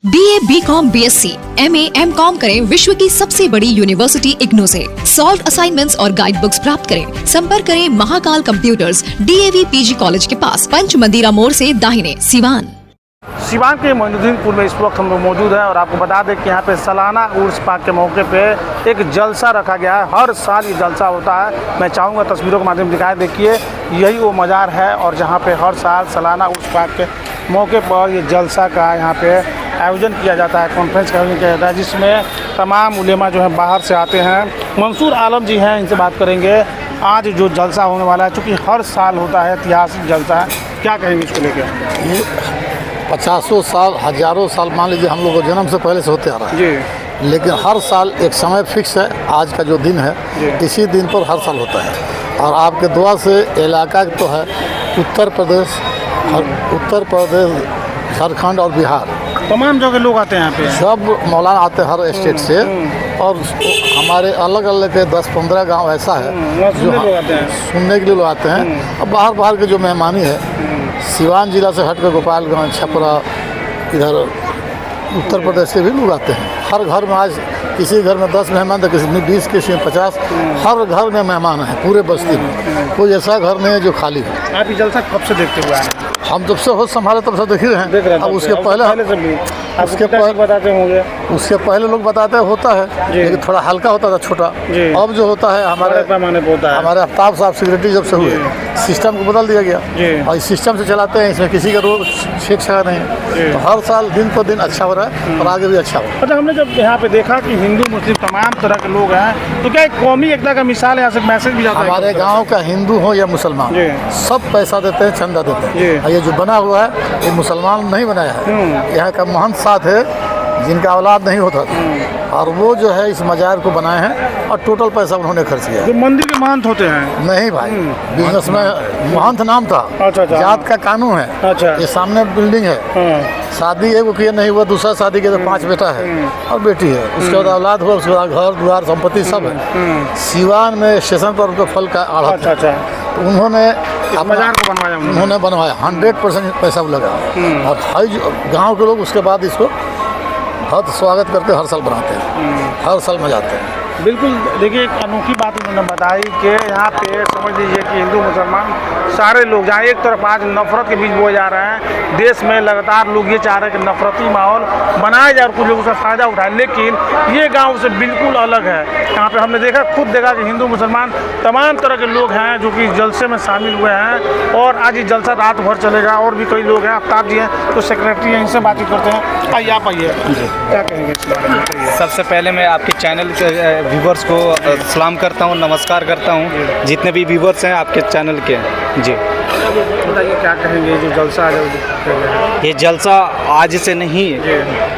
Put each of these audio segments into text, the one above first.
BA, BCom, BSc, MA, MCom करें विश्व की सबसे बड़ी यूनिवर्सिटी इग्नू से। सॉल्व असाइनमेंट्स और गाइड बुक्स प्राप्त करें। संपर्क करें Mahakal computers, DAV PG college के पास, पंच मंदिरा मोड़ से दाहिने, सिवान। सिवान के मोइनुद्दीनपुर में इस वक्त हम लोग मौजूद हैं और आपको बता दें कि यहाँ पे सालाना उर्स पाक के मौके पे एक जलसा रखा गया है। हर साल ये जलसा होता है। मैं चाहूँगा तस्वीरों के माध्यम से दिखाएं। देखिए यही वो मज़ार है और जहाँ पे हर साल सालाना उर्स पाक के मौके पर ये जलसा का यहाँ पे आयोजन किया जाता है, कॉन्फ्रेंस का आयोजन किया जाता है, जिसमें तमाम उलेमा जो है बाहर से आते हैं। मंसूर आलम जी हैं, इनसे बात करेंगे। आज जो जलसा होने वाला है, चूँकि हर साल होता है, ऐतिहासिक जलसा है, क्या कहेंगे इसको लेकर? 50 साल हज़ारों साल मान लीजिए हम लोग को जन्म से पहले से होते आ रहा है जी। लेकिन हर साल एक समय फिक्स है। आज का जो दिन है इसी दिन पर हर साल होता है। और आपके दुआ से इलाका तो है उत्तर प्रदेश, झारखंड और बिहार, तमाम जगह लोग आते हैं यहाँ पे। सब मौलाना आते हैं हर स्टेट से। और हमारे अलग अलग के 10-15 गांव ऐसा है जो सुनने के लिए लोग आते हैं। और बाहर के जो मेहमानी है, सिवान जिला से हटकर गोपालगंज, छपरा, इधर उत्तर प्रदेश से भी लोग आते हैं। हर घर में आज किसी घर में 10 मेहमान तो किसी में 20, किसी में 50, हर घर में मेहमान हैं। पूरे बस्ती में कोई ऐसा घर नहीं है जो खाली है। आप ये जलसा कब से देखते हुए आए हैं? हम जब से होश संभाले तब से देख रहे हैं। अब उसके पहले बताते होंगे, उसके पहले लोग बताते होता है, लेकिन थोड़ा हल्का होता था, छोटा। अब जो होता है हमारे पैमाने पे होता है। हमारे आफ्ताब साहब सेक्रेटरी जब से हुए, सिस्टम को बदल दिया गया और इस सिस्टम से चलाते हैं। इसमें किसी का रोग छेक छाया नहीं है। तो हर साल दिन पर दिन अच्छा हो रहा है और आगे भी अच्छा हो। अच्छा, हमने जब यहाँ पे देखा कि हिंदू मुस्लिम तमाम तरह के लोग हैं, तो क्या एक कौमी एकता का मिसाल है? यहाँ से मैसेज भी जाता है। हमारे गाँव का हिंदू हो या मुसलमान, सब पैसा देते हैं, चंदा देते हैं। और ये जो बना हुआ है ये मुसलमान नहीं बनाया है। यहाँ का महंत साथ है जिनका औलाद नहीं होता था, और वो जो है इस मजार को बनाए हैं और टोटल पैसा उन्होंने खर्च किया। जो मंदिर के महंत होते हैं? नहीं भाई, बिजनेस में महंत नाम था। अच्छा। जात का कानून है। अच्छा। ये सामने बिल्डिंग है। शादी एक किया नहीं हुआ, दूसरा शादी किया तो 5 बेटा है और बेटी है। उसके बाद औलाद हुआ, उसके बाद घर द्वार संपत्ति सब है। सिवान में स्टेशन पर उनको फल का आढ़त। अच्छा। तो उन्होंने मजार को बनवाया। उन्होंने बनवाया, 100% पैसा लगा। और गाँव के लोग उसके बाद इसको बहुत स्वागत करके हर साल बनाते हैं, हर साल मजाते हैं। बिल्कुल। देखिए एक अनोखी बात उन्होंने बताई कि यहाँ पे समझ लीजिए कि हिंदू मुसलमान सारे लोग, जहाँ एक तरफ आज नफरत के बीच बोए जा रहे हैं, देश में लगातार लोग ये चाह रहे हैं कि नफरती माहौल बनाया जाए और कुछ लोग उसका फ़ायदा उठाए, लेकिन ये गांव से बिल्कुल अलग है। यहाँ पे हमने खुद देखा कि हिंदू मुसलमान तमाम तरह के लोग हैं जो कि जलसे में शामिल हुए हैं। और आज ये जलसा रात भर चलेगा। और भी कई लोग हैं, आफ्ताब जी हैं तो सेक्रेटरी हैं, इनसे बातचीत करते हैं। आइए आप आइए, क्या कहेंगे इस बारे में? सबसे पहले मैं आपके चैनल के व्यूवर्स को सलाम करता हूं, नमस्कार करता हूं, जितने भी व्यूवर्स हैं आपके चैनल के। जी बताइए क्या कहेंगे जो जलसा है? ये जलसा आज से नहीं,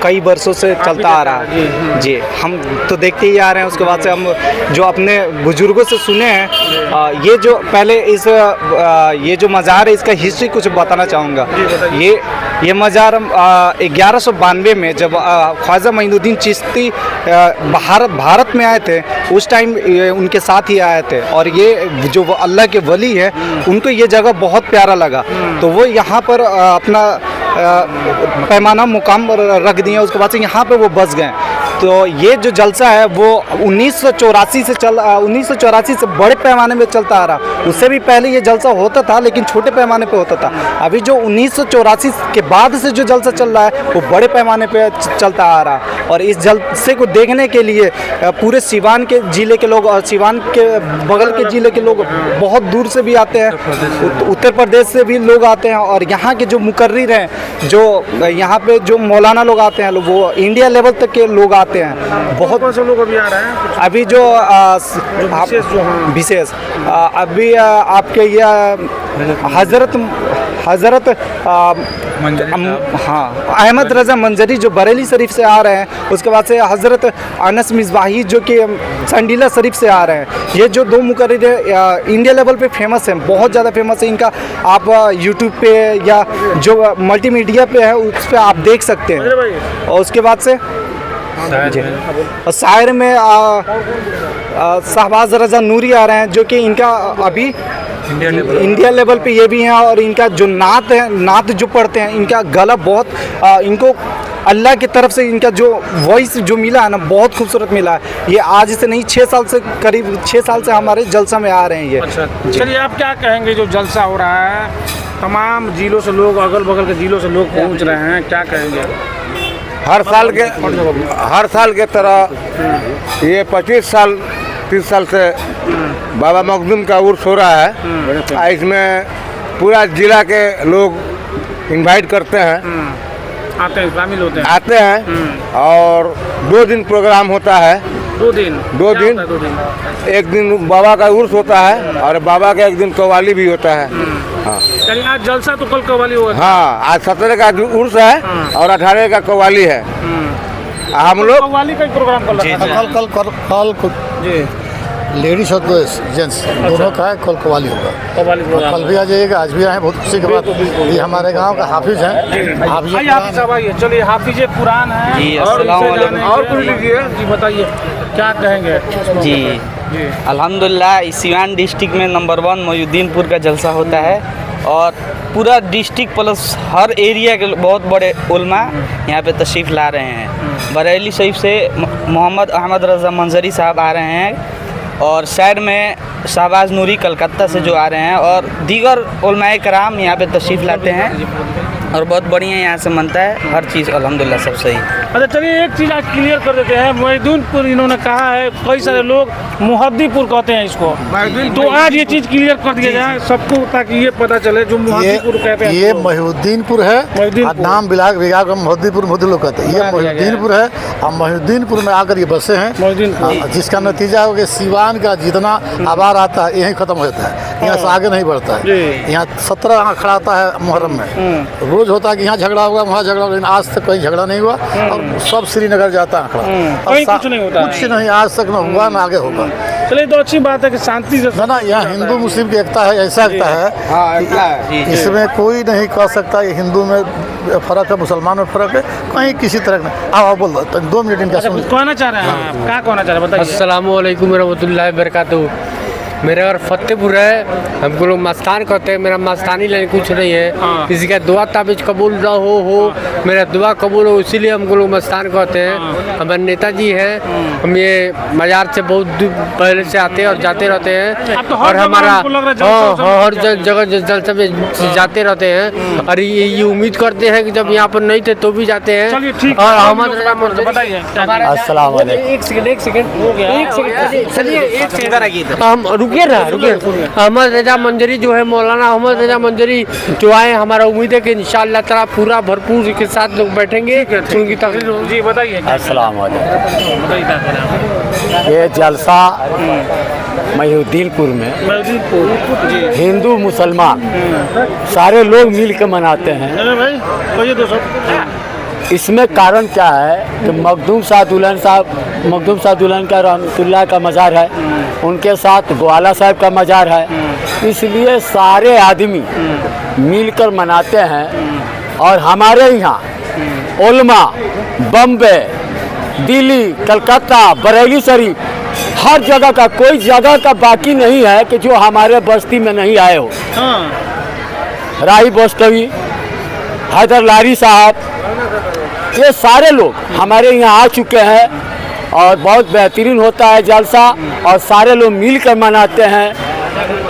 कई वर्षों से चलता आ रहा है। जी हम तो देखते ही आ रहे हैं। उसके बाद से हम जो अपने बुजुर्गों से सुने हैं, ये जो पहले ये जो मज़ार है इसका हिस्ट्री कुछ बताना चाहूँगा। ये मज़ार 1192 में जब ख्वाजा मोइनुद्दीन चिश्ती भारत में आए थे, उस टाइम उनके साथ ही आए थे। और ये जो अल्लाह के वली है, उनको ये जगह बहुत प्यारा लगा, तो वो यहाँ पर अपना पैमाना मुकाम रख दिए। उसके बाद से यहाँ पे वो बस गए। तो ये जो जलसा है वो 1984 से बड़े पैमाने में चलता आ रहा। उससे भी पहले ये जलसा होता था, लेकिन छोटे पैमाने पे होता था। अभी जो 1984 के बाद से जो जलसा चल रहा है वो बड़े पैमाने पे चलता आ रहा। और इस जलसे को देखने के लिए पूरे सिवान के ज़िले के लोग और सिवान के बगल के ज़िले के लोग बहुत दूर से भी आते हैं, उत्तर प्रदेश से भी लोग आते हैं। और यहाँ के जो मुकर्रिर हैं, जो यहाँ पे जो मौलाना लोग आते हैं, वो इंडिया लेवल तक के लोग आते हैं। बहुत से लोग अभी आ रहे हैं। अभी जो विशेष अभी आपके ये हज़रत अहमद रज़ा मंजरी जो बरेली शरीफ से आ रहे हैं। उसके बाद से हज़रत अनस मिसबाही जो कि संडीला शरीफ से आ रहे हैं। ये जो 2 मुकर्रिर इंडिया लेवल पे फेमस हैं, बहुत ज़्यादा फेमस है। इनका आप यूट्यूब पे या जो मल्टीमीडिया पे है उस पर आप देख सकते हैं। और उसके बाद से और शायर में शहबाज रज़ा नूरी आ रहे हैं, जो कि इनका अभी इंडिया लेवल पे ये भी हैं। और इनका जो नात है, नात जो पढ़ते हैं, इनका गला बहुत इनको अल्लाह की तरफ से इनका जो वॉइस जो मिला है ना, बहुत खूबसूरत मिला है। ये आज से नहीं, 6 साल से, करीब 6 साल से हमारे जलसा में आ रहे हैं ये। अच्छा, चलिए आप क्या कहेंगे जो जलसा हो रहा है, तमाम जिलों से लोग, अगल बगल के जिलों से लोग पहुंच रहे हैं, क्या कहेंगे? हर साल के तरह ये 30 साल से बाबा मखदूम का उर्स हो रहा है। इसमें पूरा जिला के लोग इनवाइट करते हैं, आते हैं, शामिल होते हैं, आते हैं। और 2 दिन प्रोग्राम होता है। 2 दिन? 2 दिन। एक दिन बाबा का उर्स होता है और बाबा का एक दिन कव्वाली भी होता है। हाँ, चलिए आज जलसा तो कल कव्वाली होगा। हाँ, आज 17 का उर्स है और 18 का कव्वाली है। हम लोग कव्वाली का प्रोग्राम कल जी लेडीज और जेंट्स दोनों का है, कल कव्वाली होगा। कव्वाली प्रोग्राम कल भी आ जाइएगा, आज भी आए, बहुत खुशी की बात। ये हमारे गांव का हाफिज हैं। हाफिज साहब आइए, चलिए हाफिज कुरान है जी, और अस्सलाम वालेकुम। और कुछ लीजिए जी, बताइए क्या कहेंगे? जी जी अल्हम्दुलिल्लाह, इस सिवान डिस्ट्रिक्ट में नंबर 1 मोहिउद्दीनपुर का जलसा होता है। और पूरा डिस्ट्रिक्ट प्लस हर एरिया के बहुत बड़े उलमा यहाँ पे तशरीफ़ ला रहे हैं। बरेली शरीफ से मोहम्मद अहमद रज़ा मंजरी साहब आ रहे हैं, और साइड में शहबाज नूरी कलकत्ता से जो आ रहे हैं, और दीगर उलमाए कराम यहाँ पे तशरीफ़ लाते हैं। और बहुत बढ़िया यहाँ से मनता है, हर चीज़ अल्हम्दुलिल्लाह सब सही। अच्छा, चलिए एक चीज़ आज क्लियर कर देते हैं। मोहिउद्दीनपुर इन्होंने कहा है, कई सारे लोग मुहद्दीपुर कहते हैं इसको, तो आज ये चीज़ क्लियर कर दिया जाए सबको, ताकि ये पता चले जो मुहद्दीपुर कहते हैं। ये मोहिउद्दीनपुर है, और नाम बिगा का मोहिउद्दीपुर लोग कहते हैं। ये मोहिउद्दीनपुर है, और मोहिउद्दीनपुर में आकर ये बसे हैं, जिसका नतीजा हो कि सिवान का जितना आबार आता है यहीं खत्म हो जाता है, यहाँ से आगे नहीं बढ़ता है। यहाँ 17 आंकड़ा आता है मुहर्रम में, रोज होता है कि यहाँ झगड़ा होगा, वहाँ झगड़ा होगा, लेकिन आज तक कहीं झगड़ा नहीं हुआ, और सब श्रीनगर जाता है आंकड़ा, कुछ नहीं होता, कुछ नहीं आज तक न हुआ, न आगे होगा। चलिए तो अच्छी बात है कि शांति से ना, यहाँ हिंदू मुस्लिम की एकता है, ऐसा एकता है, इसमें कोई नहीं कह सकता ये हिंदू में फर्क है, मुसलमान में फर्क है, कहीं किसी तरह का। आप बोल दो 2 मिनट इनका सुन। कहना चाह रहे हैं आप, क्या कहना चाह रहे हैं बताइए? अस्सलामु अलैकुम रहमतुल्लाहि बरकातहू। मेरा घर फतेहपुर है, हमको लोग मस्तान कहते हैं। मेरा मस्तानी लाइन कुछ नहीं है, किसी का दुआ ताबीज कबूल ना हो मेरा दुआ कबूल हो, इसीलिए हमको लोग मस्तान कहते हैं। हमारे नेताजी हैं, हम ये मजार से बहुत दूर पहले से आते हैं और जाते रहते हैं, और हमारा हर जगह जलसा में जाते रहते हैं। और ये उम्मीद करते हैं कि जब यहाँ पर नहीं थे तो भी जाते हैं। और हमारे बताइए। अस्सलाम वालेकुम। एक सेकंड हो गया, चलिए एक सेकंड हम रुकिए। अहमद रजा मंजरी जो है, मौलाना अहमद रजा मंजरी जो आए, हमारा उम्मीद है कि इंशाअल्लाह ताला पूरा भरपूर के साथ लोग बैठेंगे, उनकी तकरीर होगी। जी बताइए। अस्सलाम वालेकुम। ये जलसा मोहिउद्दीनपुर में हिंदू मुसलमान सारे लोग मिल के मनाते हैं। इसमें कारण क्या है कि मखदूम शाह दुल्हन का रहमतुल्लाह का मज़ार है, उनके साथ ग्वाला साहब का मज़ार है, इसलिए सारे आदमी मिलकर मनाते हैं। और हमारे यहाँ उलमा बम्बे, दिल्ली, कलकत्ता, बरेली शरीफ, हर जगह का, कोई जगह का बाकी नहीं है कि जो हमारे बस्ती में नहीं आए हो। राही बस्तवी, हैदर लारी साहब, ये सारे लोग हमारे यहाँ आ चुके हैं, और बहुत बेहतरीन होता है जलसा, और सारे लोग मिलकर मनाते हैं।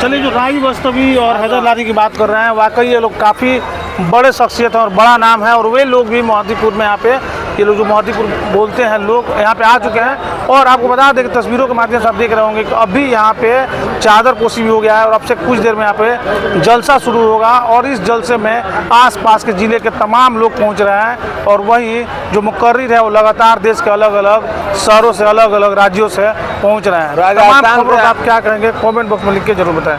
चलिए, जो राही बस्तवी और हैदर लारी की बात कर रहे हैं, वाकई ये लोग काफ़ी बड़े शख्सियत हैं और बड़ा नाम है, और वे लोग भी मोहिउद्दीनपुर में यहाँ पे, ये लोग जो मोहिउद्दीनपुर बोलते हैं लोग यहाँ पे आ चुके हैं। और आपको बता दें कि तस्वीरों के माध्यम से आप देख रहे होंगे कि अभी यहाँ पे चादर पोशी भी हो गया है, और अब से कुछ देर में यहाँ पे जलसा शुरू होगा, और इस जलसे में आसपास के ज़िले के तमाम लोग पहुँच रहे हैं। और वहीं जो मुकर्रिर है वो लगातार देश के अलग अलग शहरों से, अलग अलग राज्यों से पहुँच रहे हैं। तमाम खबरों का आप क्या करेंगे, कॉमेंट बॉक्स में लिख के जरूर बताएँ।